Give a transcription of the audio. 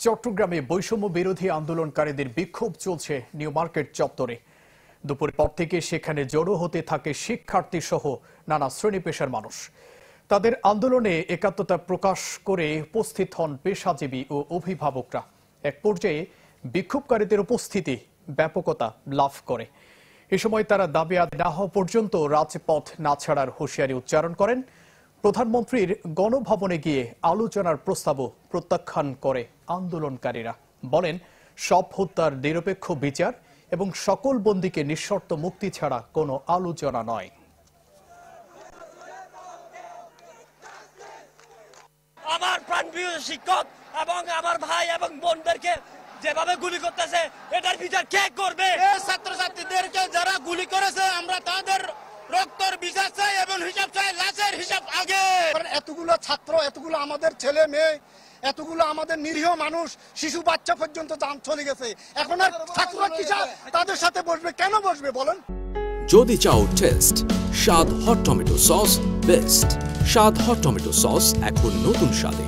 চট্টগ্রামে বৈষম্য বিরোধী আন্দোলনকারীদের বিক্ষোভ চলছে নিউ মার্কেট চত্বরে। দুপুরের পর থেকে সেখানে জড়ো হতে থাকে শিক্ষার্থী সহ নানা শ্রেণী পেশার মানুষ। তাদের আন্দোলনে একাত্মতা প্রকাশ করে উপস্থিত হন পেশাজীবী ও অভিভাবকরা। এক পর্যায়ে বিক্ষোভকারীদের উপস্থিতি ব্যাপকতা লাভ করে। এ সময় তারা দাবি আদায় না হওয়া পর্যন্ত রাজপথ না ছাড়ার হুঁশিয়ারি উচ্চারণ করেন। প্রধানমন্ত্রীর গণভবনে গিয়ে আলোচনার প্রস্তাবও প্রত্যাখ্যান করে আন্দোলনকারীরা। বলেন, সব হত্যার নিরপেক্ষ বিচার এবং সকল বন্দীকে নিঃশর্ত মুক্তি ছাড়া কোনো আলোচনা নয়। আমার প্রাণপ্রিয় শিক্ষক এবং আমার ভাই এবং বোনদেরকে যেভাবে গুলি করতেছে, এটার বিচার কে করবে? ছাত্রছাত্রীদেরকে যারা গুলি করেছে, আমরা তাদের রক্তের বিচার চাই এবং হিসাব চাই, লাশের হিসাব আগে। এতগুলো ছাত্র, এতগুলো আমাদের ছেলে মেয়ে, এতগুলো আমাদের নিরীহ মানুষ, শিশু বাচ্চা পর্যন্ত জান চলে গেছে। এখন আর ছাত্ররা কি তাদের সাথে বসবে? কেন বসবে বলেন? যদি চাও টেস্ট স্বাদ হট টমেটো সস বেস্ট। স্বাদ হট টমেটো সস এখন নতুন স্বাদে।